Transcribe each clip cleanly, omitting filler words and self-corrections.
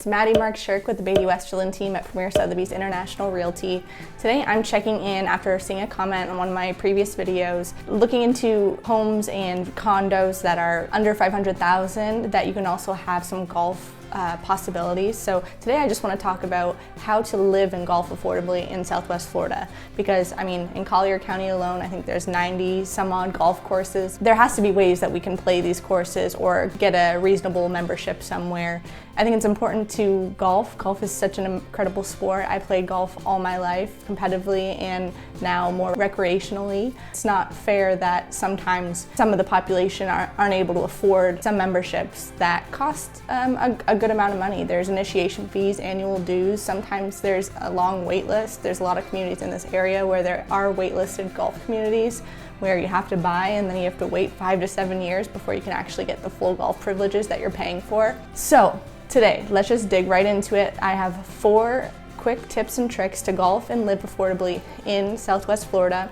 It's Maddie Marck-Sherk with the Batey Westerlund team at Sotheby's International Realty. Today I'm checking in after seeing a comment on one of my previous videos, looking into homes and condos that are under $500,000 that you can also have some golf possibilities. So today I just want to talk about how to live and golf affordably in Southwest Florida, because I mean in Collier County alone I think there's 90 some odd golf courses. There has to be ways that we can play these courses or get a reasonable membership somewhere. I think it's important to golf. Golf is such an incredible sport. I played golf all my life competitively and now more recreationally. It's not fair that sometimes some of the population aren't able to afford some memberships that cost a good amount of money. There's initiation fees, annual dues. Sometimes there's a long wait list. There's a lot of communities in this area where there are waitlisted golf communities where you have to buy and then you have to wait 5 to 7 years before you can actually get the full golf privileges that you're paying for. So today, let's just dig right into it. I have 4 quick tips and tricks to golf and live affordably in Southwest Florida.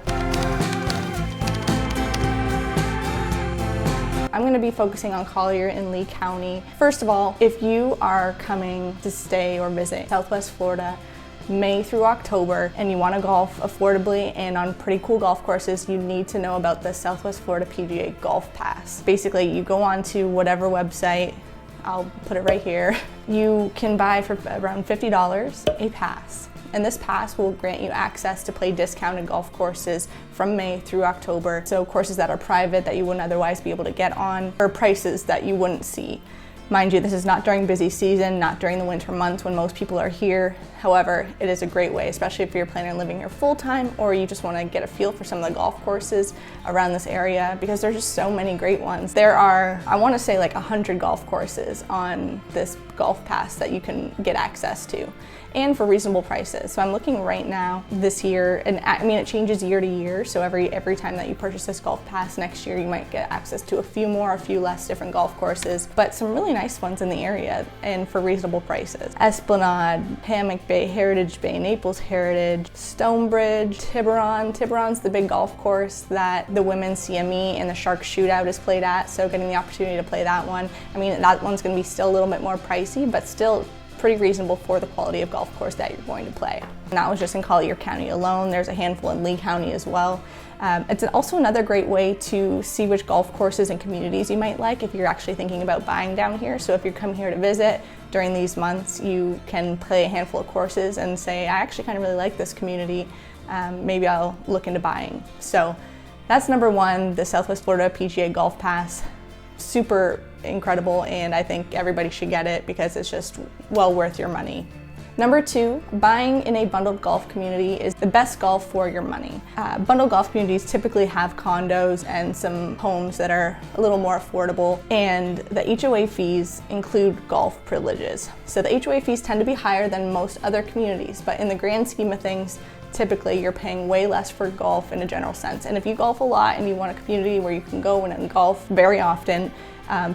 I'm going to be focusing on Collier and Lee County. First of all, if you are coming to stay or visit Southwest Florida May through October and you want to golf affordably and on pretty cool golf courses, you need to know about the Southwest Florida PGA Golf Pass. Basically, you go on to whatever website, I'll put it right here, you can buy for around $50 a pass. And this pass will grant you access to play discounted golf courses from May through October. So courses that are private that you wouldn't otherwise be able to get on, or prices that you wouldn't see. Mind you, this is not during busy season, not during the winter months when most people are here. However, it is a great way, especially if you're planning on living here full time or you just want to get a feel for some of the golf courses around this area, because there's just so many great ones. There are, I want to say like 100 golf courses on this golf pass that you can get access to, and for reasonable prices. So I'm looking right now this year, and I mean it changes year to year, so every time that you purchase this golf pass next year you might get access to a few more, a few less different golf courses, but some really nice ones in the area and for reasonable prices. Esplanade, Hammock Bay, Heritage Bay, Naples Heritage, Stonebridge, Tiburon. Tiburon's the big golf course that the women's CME and the Shark Shootout is played at, so getting the opportunity to play that one. I mean, that one's going to be still a little bit more pricey, but still pretty reasonable for the quality of golf course that you're going to play. And that was just in Collier County alone. There's a handful in Lee County as well. It's also another great way to see which golf courses and communities you might like if you're actually thinking about buying down here. So if you're coming here to visit during these months, you can play a handful of courses and say, I actually kind of really like this community. Maybe I'll look into buying. So that's number 1, the Southwest Florida PGA Golf Pass. Super incredible, and I think everybody should get it because it's just well worth your money. Number 2, buying in a bundled golf community is the best golf for your money. Bundled golf communities typically have condos and some homes that are a little more affordable, and the HOA fees include golf privileges. So the HOA fees tend to be higher than most other communities, but in the grand scheme of things, typically you're paying way less for golf in a general sense. And if you golf a lot and you want a community where you can go and golf very often,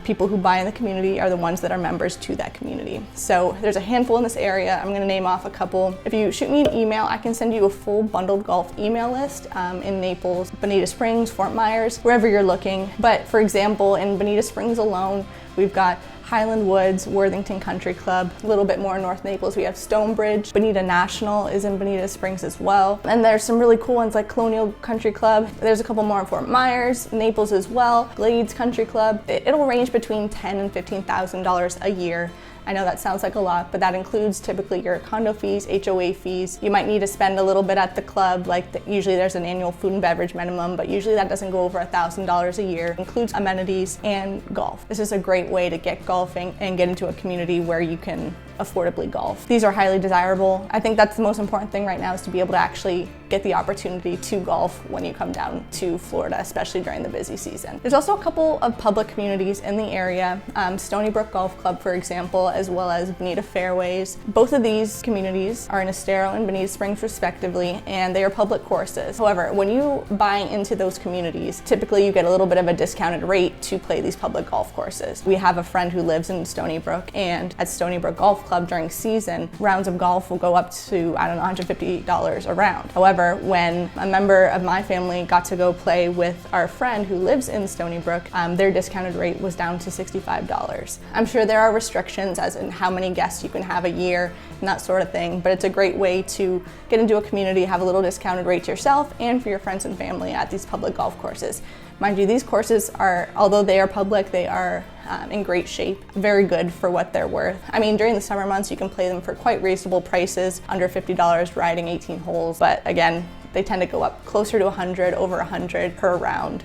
people who buy in the community are the ones that are members to that community. So there's a handful in this area. I'm going to name off a couple. If you shoot me an email, I can send you a full bundled golf email list in Naples, Bonita Springs, Fort Myers, wherever you're looking. But for example, in Bonita Springs alone, we've got Highland Woods, Worthington Country Club. A little bit more North Naples, we have Stonebridge. Bonita National is in Bonita Springs as well. And there's some really cool ones like Colonial Country Club. There's a couple more in Fort Myers, Naples as well. Glades Country Club. It'll range between $10,000 and $15,000 a year. I know that sounds like a lot, but that includes typically your condo fees, HOA fees. You might need to spend a little bit at the club, usually there's an annual food and beverage minimum, but usually that doesn't go over $1,000 a year. It includes amenities and golf. This is a great way to get golfing and get into a community where you can affordably golf. These are highly desirable. I think that's the most important thing right now, is to be able to actually get the opportunity to golf when you come down to Florida, especially during the busy season. There's also a couple of public communities in the area, Stony Brook Golf Club, for example, as well as Bonita Fairways. Both of these communities are in Estero and Bonita Springs respectively, and they are public courses. However, when you buy into those communities, typically you get a little bit of a discounted rate to play these public golf courses. We have a friend who lives in Stony Brook, and at Stony Brook Golf Club, club during season, rounds of golf will go up to, I don't know, $150 a round. However, when a member of my family got to go play with our friend who lives in Stony Brook, their discounted rate was down to $65. I'm sure there are restrictions as in how many guests you can have a year and that sort of thing, but it's a great way to get into a community, have a little discounted rate to yourself and for your friends and family at these public golf courses. Mind you, these courses are, although they are public, they are in great shape, very good for what they're worth. I mean, during the summer months, you can play them for quite reasonable prices, under $50 riding 18 holes, but again, they tend to go up closer to 100, over 100 per round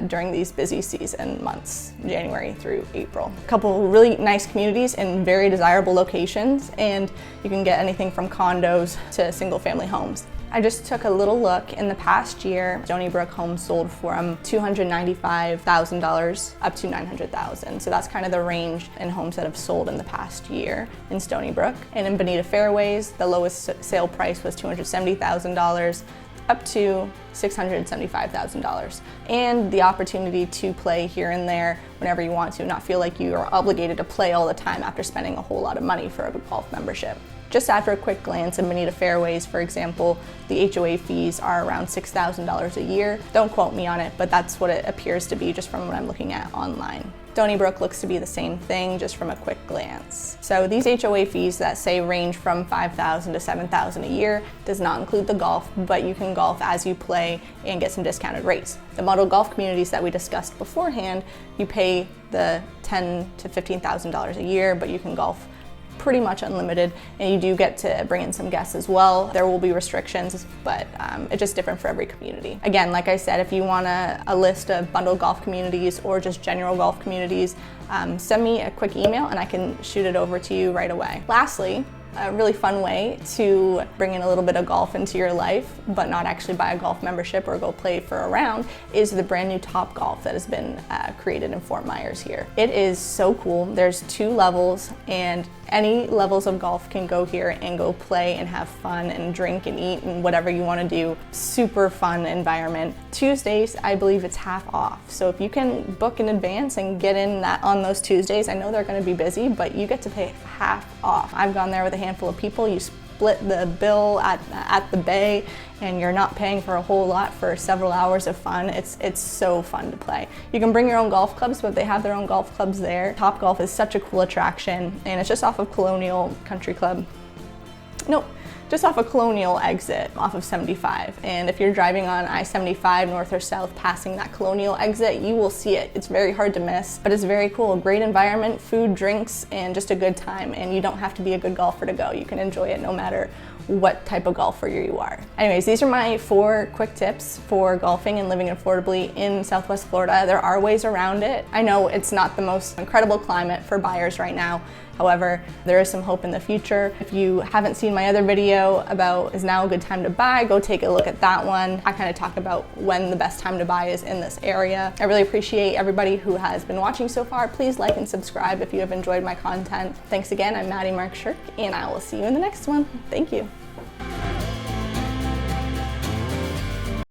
during these busy season months, January through April. A couple really nice communities in very desirable locations, and you can get anything from condos to single family homes. I just took a little look. In the past year, Stony Brook homes sold from $295,000 up to $900,000. So that's kind of the range in homes that have sold in the past year in Stony Brook. And in Bonita Fairways, the lowest sale price was $270,000 up to $675,000. And the opportunity to play here and there whenever you want to, not feel like you are obligated to play all the time after spending a whole lot of money for a golf membership. Just after a quick glance in Bonita Fairways, for example, the HOA fees are around $6,000 a year. Don't quote me on it, but that's what it appears to be just from what I'm looking at online. Stony Brook looks to be the same thing just from a quick glance. So these HOA fees that say range from $5,000 to $7,000 a year does not include the golf, but you can golf as you play and get some discounted rates. The model golf communities that we discussed beforehand, you pay the $10,000 to $15,000 a year, but you can golf pretty much unlimited, and you do get to bring in some guests as well. There will be restrictions, but it's just different for every community. Again, like I said, if you want a list of bundled golf communities or just general golf communities, send me a quick email and I can shoot it over to you right away. Lastly, a really fun way to bring in a little bit of golf into your life, but not actually buy a golf membership or go play for a round, is the brand new Top Golf that has been created in Fort Myers here. It is so cool. There's 2 levels, and any levels of golf can go here and go play and have fun and drink and eat and whatever you want to do. Super fun environment. Tuesdays, I believe it's half off. So if you can book in advance and get in that on those Tuesdays, I know they're going to be busy, but you get to pay half off. I've gone there with a handful of people. You split the bill at the bay, and you're not paying for a whole lot for several hours of fun. It's so fun to play. You can bring your own golf clubs, but they have their own golf clubs there. Top Golf is such a cool attraction, and it's just off of Colonial Country Club. Nope. Just off a Colonial exit off of 75. And if you're driving on I-75 north or south passing that Colonial exit, you will see it. It's very hard to miss, but it's very cool. Great environment, food, drinks, and just a good time. And you don't have to be a good golfer to go. You can enjoy it no matter what type of golfer you are. Anyways, these are my 4 quick tips for golfing and living affordably in Southwest Florida. There are ways around it. I know it's not the most incredible climate for buyers right now. However, there is some hope in the future. If you haven't seen my other video about is now a good time to buy, go take a look at that one. I kind of talk about when the best time to buy is in this area. I really appreciate everybody who has been watching so far. Please like and subscribe if you have enjoyed my content. Thanks again, I'm Maddie.marcksherk, and I will see you in the next one. Thank you.